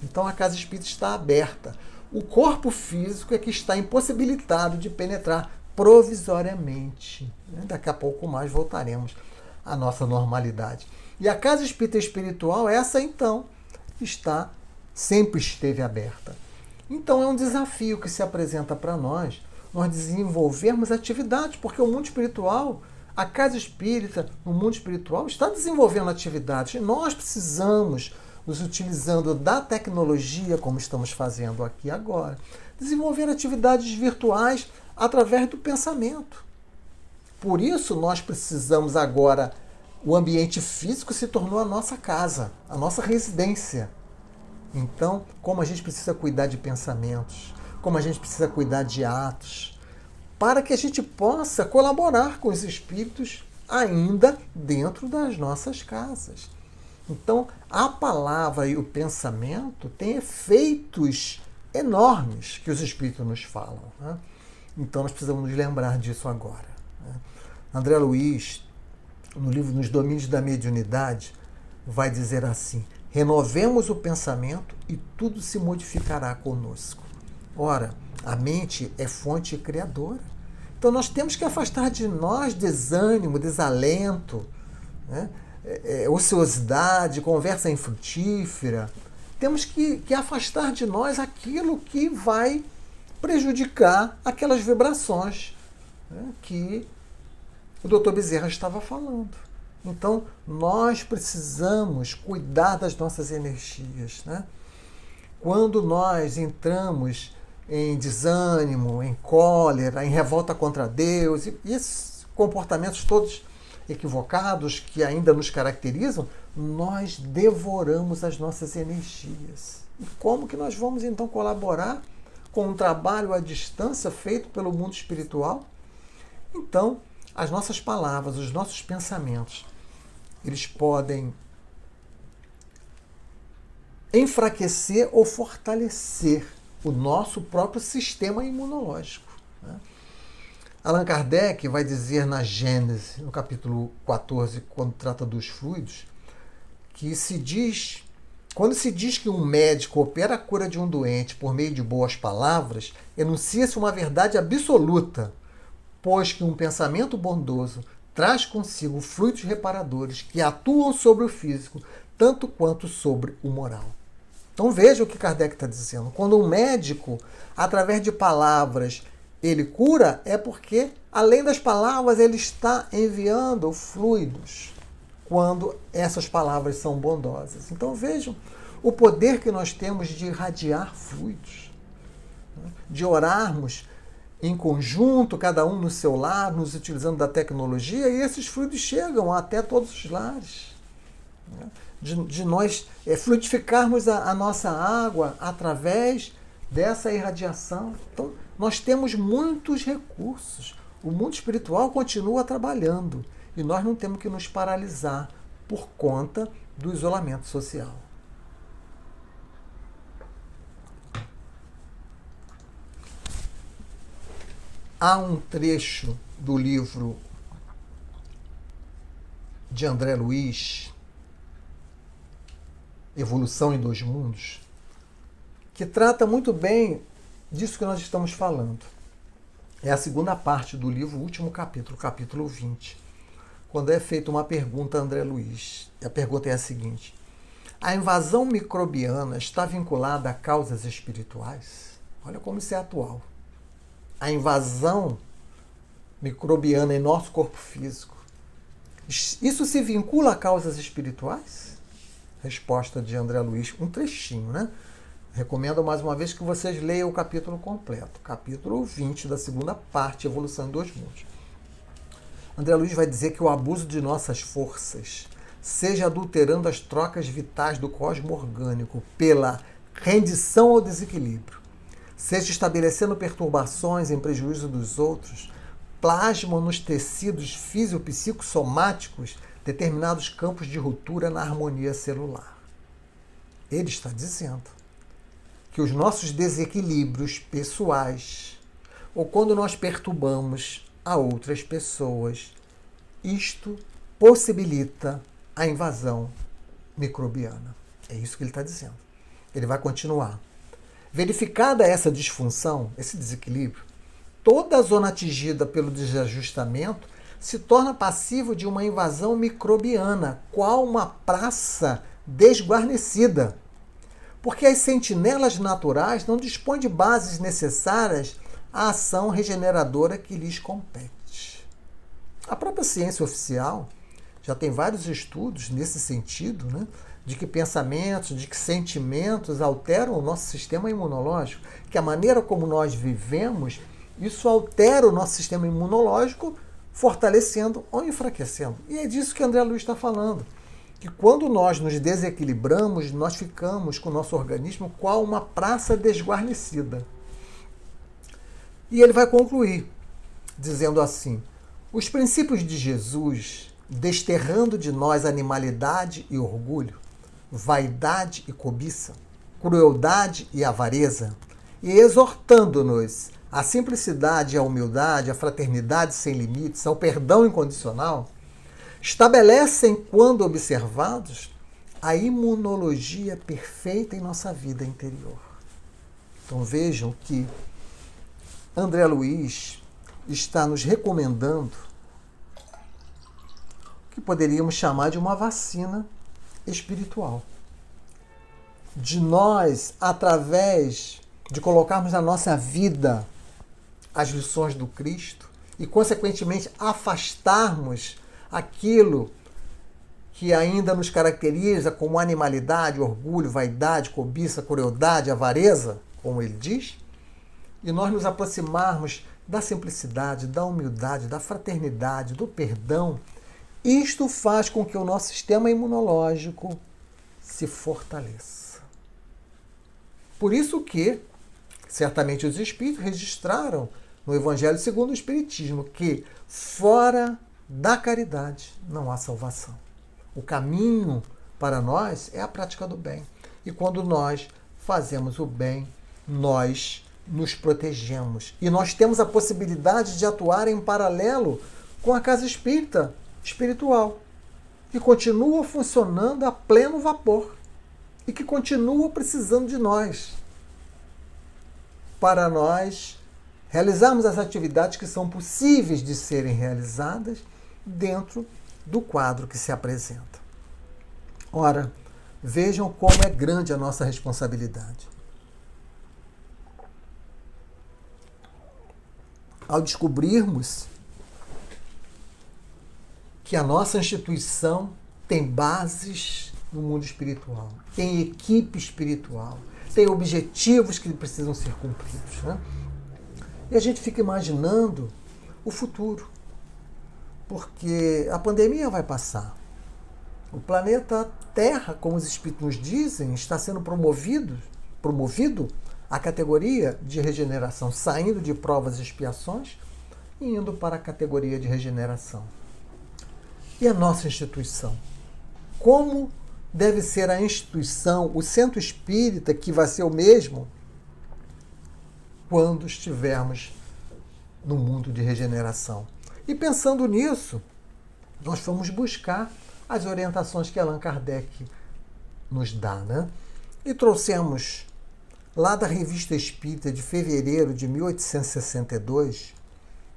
A: Então a casa espírita está aberta. O corpo físico é que está impossibilitado de penetrar provisoriamente. Daqui a pouco mais voltaremos à nossa normalidade. E a casa espírita espiritual, essa então, sempre esteve aberta. Então é um desafio que se apresenta para nós desenvolvermos atividades, porque o mundo espiritual, a casa espírita, no mundo espiritual, está desenvolvendo atividades. E nós precisamos, nos utilizando da tecnologia, como estamos fazendo aqui agora, desenvolver atividades virtuais através do pensamento. Por isso, nós precisamos agora, o ambiente físico se tornou a nossa casa, a nossa residência. Então, como a gente precisa cuidar de pensamentos, como a gente precisa cuidar de atos, para que a gente possa colaborar com os espíritos ainda dentro das nossas casas. Então, a palavra e o pensamento têm efeitos enormes que os espíritos nos falam, né? Então, nós precisamos nos lembrar disso agora, né? André Luiz, no livro Nos Domínios da Mediunidade, vai dizer assim: renovemos o pensamento e tudo se modificará conosco. Ora, a mente é fonte criadora. Então nós temos que afastar de nós desânimo, desalento, né? Ociosidade, conversa infrutífera. Temos que afastar de nós aquilo que vai prejudicar aquelas vibrações, né, que o Dr. Bezerra estava falando. Então, nós precisamos cuidar das nossas energias, né? Quando nós entramos em desânimo, em cólera, em revolta contra Deus, e esses comportamentos todos equivocados que ainda nos caracterizam, nós devoramos as nossas energias. E como que nós vamos então colaborar com um trabalho à distância feito pelo mundo espiritual? Então, as nossas palavras, os nossos pensamentos, eles podem enfraquecer ou fortalecer o nosso próprio sistema imunológico, né? Allan Kardec vai dizer na Gênese, no capítulo 14, quando trata dos fluidos, que quando se diz que um médico opera a cura de um doente por meio de boas palavras, enuncia-se uma verdade absoluta, pois que um pensamento bondoso traz consigo fluidos reparadores que atuam sobre o físico, tanto quanto sobre o moral. Então veja o que Kardec está dizendo. Quando um médico, através de palavras, ele cura, é porque, além das palavras, ele está enviando fluidos, quando essas palavras são bondosas. Então vejam o poder que nós temos de irradiar fluidos, né? De orarmos em conjunto, cada um no seu lar, nos utilizando da tecnologia, e esses fluidos chegam até todos os lares, né? De nós fluidificarmos a nossa água através dessa irradiação. Então, nós temos muitos recursos. O mundo espiritual continua trabalhando e nós não temos que nos paralisar por conta do isolamento social. Há um trecho do livro de André Luiz, Evolução em Dois Mundos, que trata muito bem disso que nós estamos falando. É a segunda parte do livro, o último capítulo, capítulo 20, quando é feita uma pergunta a André Luiz. E a pergunta é a seguinte: a invasão microbiana está vinculada a causas espirituais? Olha como isso é atual. A invasão microbiana em nosso corpo físico, isso se vincula a causas espirituais? Resposta de André Luiz, um trechinho, né? Recomendo mais uma vez que vocês leiam o capítulo completo, capítulo 20 da segunda parte, Evolução em Dois Mundos. André Luiz vai dizer que o abuso de nossas forças, seja adulterando as trocas vitais do cosmo orgânico pela rendição ao desequilíbrio, seja estabelecendo perturbações em prejuízo dos outros, plasmam nos tecidos físico-psicossomáticos determinados campos de ruptura na harmonia celular. Ele está dizendo que os nossos desequilíbrios pessoais, ou quando nós perturbamos a outras pessoas, isto possibilita a invasão microbiana. É isso que ele está dizendo. Ele vai continuar. Verificada essa disfunção, esse desequilíbrio, toda a zona atingida pelo desajustamento se torna passível de uma invasão microbiana, qual uma praça desguarnecida, porque as sentinelas naturais não dispõem de bases necessárias à ação regeneradora que lhes compete. A própria ciência oficial já tem vários estudos nesse sentido, né? De que pensamentos, de que sentimentos alteram o nosso sistema imunológico, que a maneira como nós vivemos, isso altera o nosso sistema imunológico, fortalecendo ou enfraquecendo. E é disso que André Luiz está falando, que quando nós nos desequilibramos, nós ficamos com o nosso organismo qual uma praça desguarnecida. E ele vai concluir, dizendo assim: os princípios de Jesus, desterrando de nós animalidade e orgulho, vaidade e cobiça, crueldade e avareza, e exortando-nos à simplicidade e à humildade, à fraternidade sem limites, ao perdão incondicional, estabelecem, quando observados, a imunologia perfeita em nossa vida interior. Então vejam que André Luiz está nos recomendando o que poderíamos chamar de uma vacina espiritual. De nós, através de colocarmos na nossa vida as lições do Cristo e, consequentemente, afastarmos aquilo que ainda nos caracteriza como animalidade, orgulho, vaidade, cobiça, crueldade, avareza, como ele diz, e nós nos aproximarmos da simplicidade, da humildade, da fraternidade, do perdão, isto faz com que o nosso sistema imunológico se fortaleça. Por isso que, certamente os Espíritos registraram no Evangelho segundo o Espiritismo que fora da caridade não há salvação. O caminho para nós é a prática do bem. E quando nós fazemos o bem, nós nos protegemos. E nós temos a possibilidade de atuar em paralelo com a casa espírita espiritual, que continua funcionando a pleno vapor e que continua precisando de nós para nós realizarmos as atividades que são possíveis de serem realizadas dentro do quadro que se apresenta. Ora, vejam como é grande a nossa responsabilidade. Ao descobrirmos que a nossa instituição tem bases no mundo espiritual, tem equipe espiritual, tem objetivos que precisam ser cumpridos, né? E a gente fica imaginando o futuro, porque a pandemia vai passar. O planeta Terra, como os espíritos nos dizem, está sendo promovido a categoria de regeneração, saindo de provas e expiações e indo para a categoria de regeneração. E a nossa instituição? Como deve ser a instituição, o centro espírita, que vai ser o mesmo quando estivermos no mundo de regeneração? E pensando nisso, nós fomos buscar as orientações que Allan Kardec nos dá, né? E trouxemos lá da Revista Espírita de fevereiro de 1862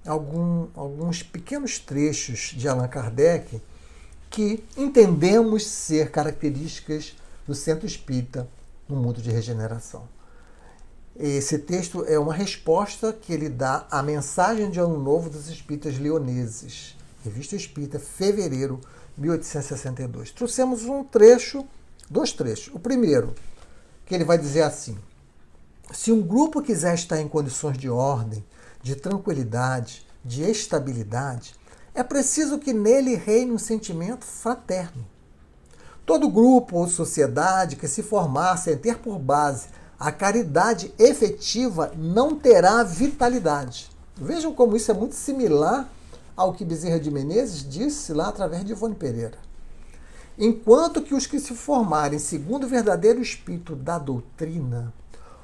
A: alguns pequenos trechos de Allan Kardec que entendemos ser características do centro espírita no mundo de regeneração. Esse texto é uma resposta que ele dá à mensagem de Ano Novo dos Espíritas Leoneses, Revista Espírita, fevereiro de 1862. Trouxemos dois trechos. O primeiro, que ele vai dizer assim: se um grupo quiser estar em condições de ordem, de tranquilidade, de estabilidade, é preciso que nele reine um sentimento fraterno. Todo grupo ou sociedade que se formar sem ter por base a caridade efetiva não terá vitalidade. Vejam como isso é muito similar ao que Bezerra de Menezes disse lá através de Ivone Pereira. Enquanto que os que se formarem segundo o verdadeiro espírito da doutrina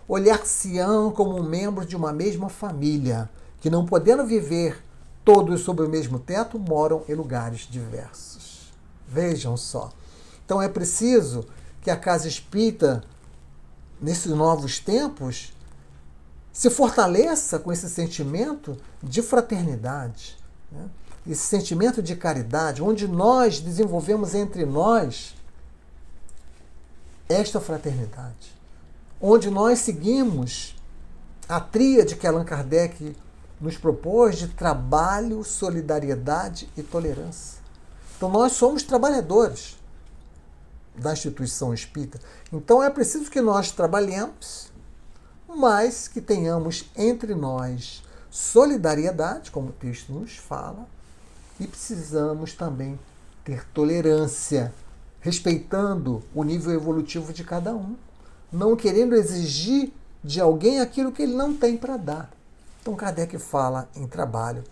A: olhar-se-ão como membros de uma mesma família, que não podendo viver todos sob o mesmo teto, moram em lugares diversos. Vejam só. Então é preciso que a Casa Espírita, nesses novos tempos, se fortaleça com esse sentimento de fraternidade, né? Esse sentimento de caridade, onde nós desenvolvemos entre nós esta fraternidade, onde nós seguimos a tríade que Allan Kardec nos propôs de trabalho, solidariedade e tolerância. Então nós somos trabalhadores da instituição espírita. Então é preciso que nós trabalhemos, mas que tenhamos entre nós solidariedade, como o texto nos fala, e precisamos também ter tolerância, respeitando o nível evolutivo de cada um, não querendo exigir de alguém aquilo que ele não tem para dar. Então Kardec fala em trabalho,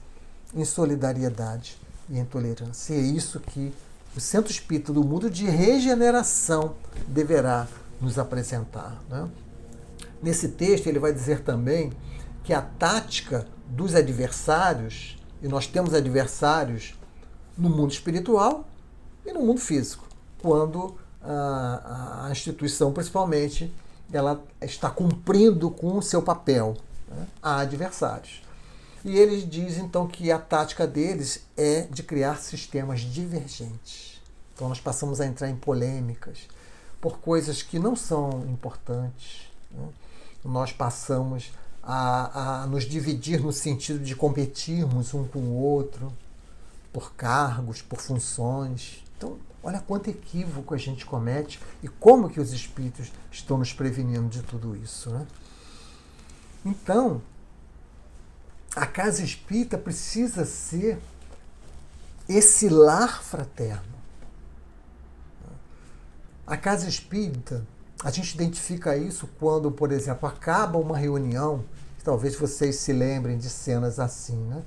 A: em solidariedade e em tolerância. E é isso que o Centro Espírita do mundo de regeneração deverá nos apresentar, né? Nesse texto ele vai dizer também que a tática dos adversários, e nós temos adversários no mundo espiritual e no mundo físico, quando a instituição, principalmente, ela está cumprindo com o seu papel, né? Há adversários. E eles dizem, então, que a tática deles é de criar sistemas divergentes. Então, nós passamos a entrar em polêmicas por coisas que não são importantes, né? Nós passamos a nos dividir no sentido de competirmos um com o outro por cargos, por funções. Então, olha quanto equívoco a gente comete e como que os espíritos estão nos prevenindo de tudo isso, né? Então, a Casa Espírita precisa ser esse lar fraterno. A Casa Espírita, a gente identifica isso quando, por exemplo, acaba uma reunião, talvez vocês se lembrem de cenas assim, né?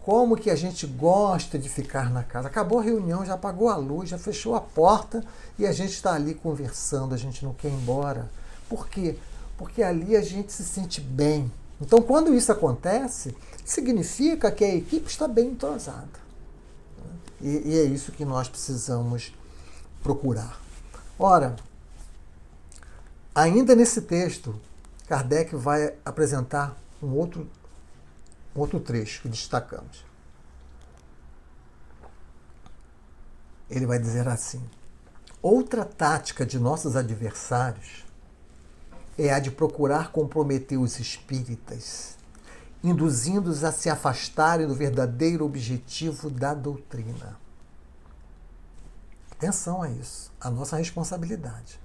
A: Como que a gente gosta de ficar na casa. Acabou a reunião, já apagou a luz, já fechou a porta e a gente está ali conversando, a gente não quer ir embora. Por quê? Porque ali a gente se sente bem. Então, quando isso acontece, significa que a equipe está bem entrosada. E é isso que nós precisamos procurar. Ora, ainda nesse texto, Kardec vai apresentar um outro trecho que destacamos. Ele vai dizer assim: outra tática de nossos adversários é a de procurar comprometer os espíritas, induzindo-os a se afastarem do verdadeiro objetivo da doutrina. Atenção a isso, a nossa responsabilidade.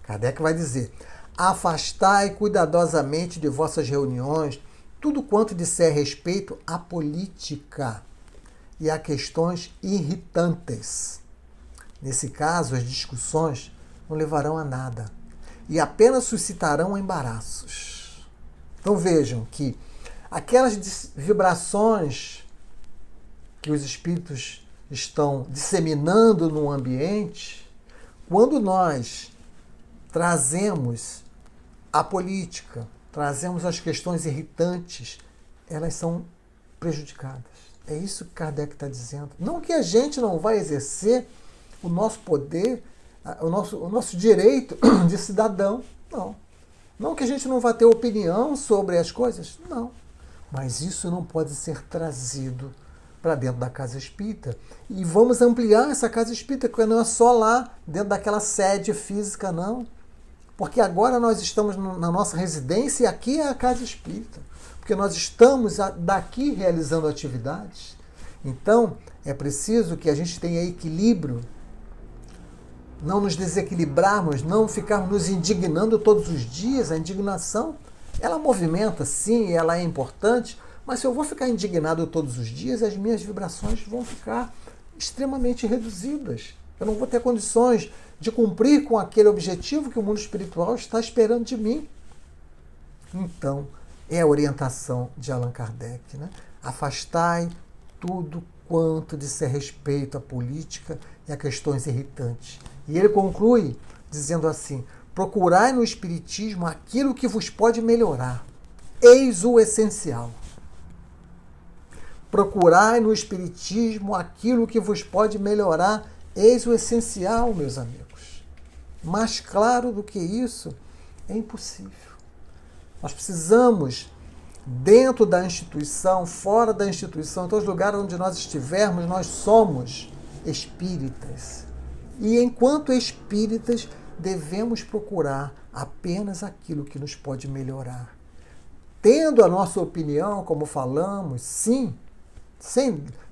A: Kardec vai dizer: afastai cuidadosamente de vossas reuniões tudo quanto disser respeito à política e a questões irritantes. Nesse caso, as discussões não levarão a nada e apenas suscitarão embaraços. Então vejam que aquelas vibrações que os espíritos estão disseminando no ambiente, quando nós trazemos a política, trazemos as questões irritantes, elas são prejudicadas. É isso que Kardec está dizendo. Não que a gente não vai exercer o nosso poder, o nosso direito de cidadão, não. Não que a gente não vá ter opinião sobre as coisas, não. Mas isso não pode ser trazido para dentro da casa espírita. E vamos ampliar essa casa espírita, porque não é só lá, dentro daquela sede física, não. Porque agora nós estamos na nossa residência e aqui é a casa espírita. Porque nós estamos daqui realizando atividades. Então, é preciso que a gente tenha equilíbrio, não nos desequilibrarmos, não ficarmos nos indignando todos os dias. A indignação, ela movimenta, sim, ela é importante, mas se eu vou ficar indignado todos os dias, as minhas vibrações vão ficar extremamente reduzidas. Eu não vou ter condições de cumprir com aquele objetivo que o mundo espiritual está esperando de mim. Então, é a orientação de Allan Kardec, né? Afastai tudo quanto disser respeito à política e a questões irritantes. E ele conclui dizendo assim: procurai no Espiritismo aquilo que vos pode melhorar. Eis o essencial. Procurai no Espiritismo aquilo que vos pode melhorar. Eis o essencial, meus amigos. Mais claro do que isso é impossível. Nós precisamos, dentro da instituição, fora da instituição, em todos os lugares onde nós estivermos, nós somos espíritas. E enquanto espíritas, devemos procurar apenas aquilo que nos pode melhorar. Tendo a nossa opinião, como falamos, sim,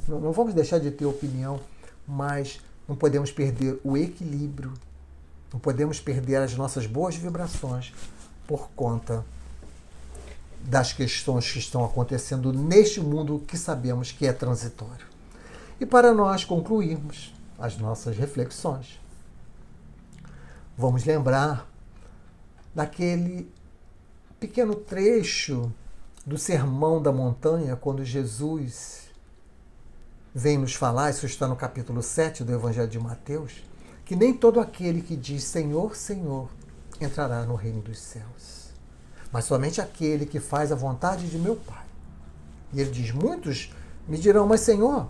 A: não vamos deixar de ter opinião, mas não podemos perder o equilíbrio, não podemos perder as nossas boas vibrações por conta das questões que estão acontecendo neste mundo que sabemos que é transitório. E para nós concluirmos as nossas reflexões, vamos lembrar daquele pequeno trecho do Sermão da Montanha, quando Jesus vem nos falar, isso está no capítulo 7 do Evangelho de Mateus, que nem todo aquele que diz Senhor, Senhor, entrará no reino dos céus, mas somente aquele que faz a vontade de meu Pai. E ele diz, muitos me dirão, mas Senhor,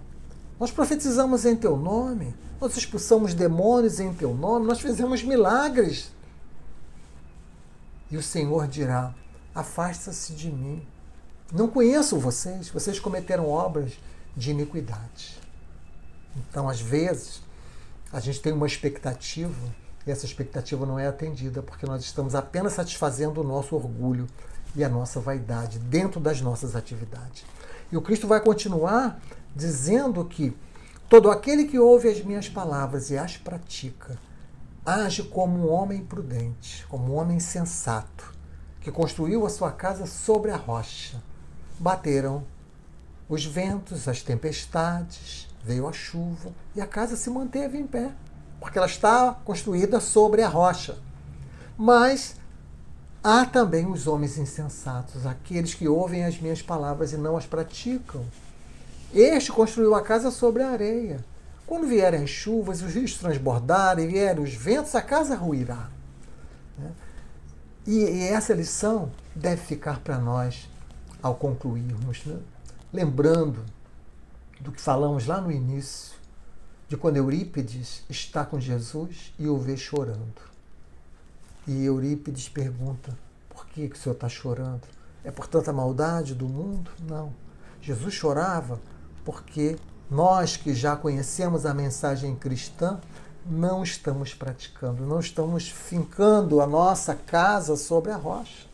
A: nós profetizamos em teu nome, nós expulsamos demônios em teu nome, nós fizemos milagres. E o Senhor dirá, afasta-se de mim, não conheço vocês, vocês cometeram obras de iniquidade. Então, às vezes, a gente tem uma expectativa e essa expectativa não é atendida porque nós estamos apenas satisfazendo o nosso orgulho e a nossa vaidade dentro das nossas atividades. E o Cristo vai continuar dizendo que todo aquele que ouve as minhas palavras e as pratica, age como um homem prudente, como um homem sensato, que construiu a sua casa sobre a rocha. Bateram os ventos, as tempestades, veio a chuva e a casa se manteve em pé, porque ela está construída sobre a rocha. Mas há também os homens insensatos, aqueles que ouvem as minhas palavras e não as praticam. Este construiu a casa sobre a areia. Quando vierem as chuvas, os rios transbordarem, vierem os ventos, a casa ruirá. E essa lição deve ficar para nós ao concluirmos, né? Lembrando do que falamos lá no início, de quando Eurípides está com Jesus e o vê chorando. E Eurípides pergunta, por que o senhor está chorando? É por tanta maldade do mundo? Não. Jesus chorava porque nós que já conhecemos a mensagem cristã, não estamos praticando, não estamos fincando a nossa casa sobre a rocha.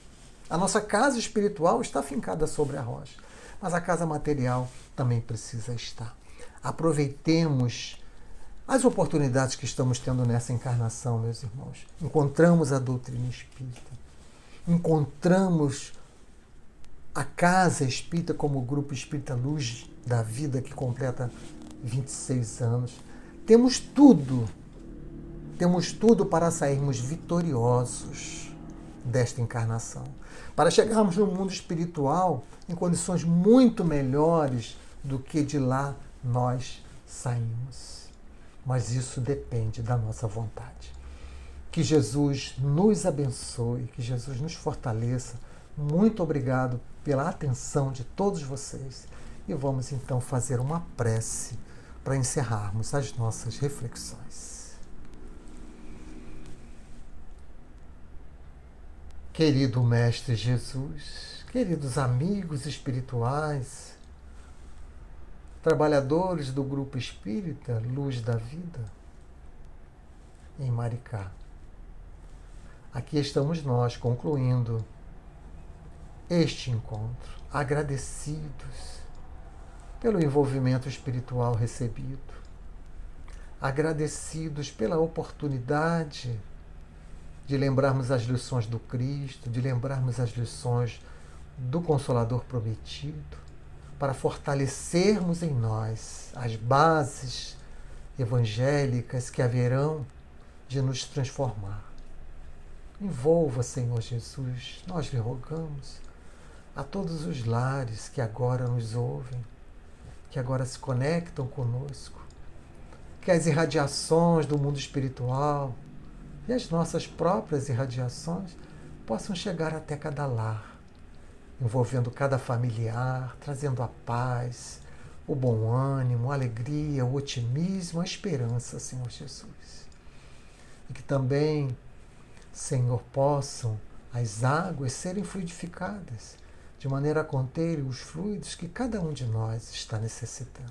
A: A nossa casa espiritual está fincada sobre a rocha, mas a casa material também precisa estar. Aproveitemos as oportunidades que estamos tendo nessa encarnação, meus irmãos. Encontramos a doutrina espírita, encontramos a Casa Espírita como o Grupo Espírita Luz da Vida, que completa 26 anos. Temos tudo para sairmos vitoriosos. desta encarnação, para chegarmos no mundo espiritual em condições muito melhores do que de lá nós saímos. Mas isso depende da nossa vontade. Que Jesus nos abençoe, que Jesus nos fortaleça. Muito obrigado pela atenção de todos vocês. E vamos então fazer uma prece para encerrarmos as nossas reflexões. Querido Mestre Jesus, queridos amigos espirituais, trabalhadores do Grupo Espírita Luz da Vida, em Maricá. Aqui estamos nós concluindo este encontro, agradecidos pelo envolvimento espiritual recebido, agradecidos pela oportunidade de lembrarmos as lições do Cristo, de lembrarmos as lições do Consolador prometido, para fortalecermos em nós as bases evangélicas que haverão de nos transformar. Envolva, Senhor Jesus, nós lhe rogamos, a todos os lares que agora nos ouvem, que agora se conectam conosco, que as irradiações do mundo espiritual e as nossas próprias irradiações possam chegar até cada lar, envolvendo cada familiar, trazendo a paz, o bom ânimo, a alegria, o otimismo, a esperança, Senhor Jesus. E que também, Senhor, possam as águas serem fluidificadas, de maneira a conter os fluidos que cada um de nós está necessitando.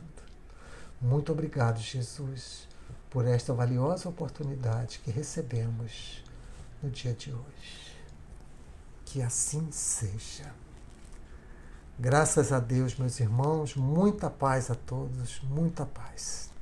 A: Muito obrigado, Jesus, por esta valiosa oportunidade que recebemos no dia de hoje. Que assim seja. Graças a Deus, meus irmãos, muita paz a todos, muita paz.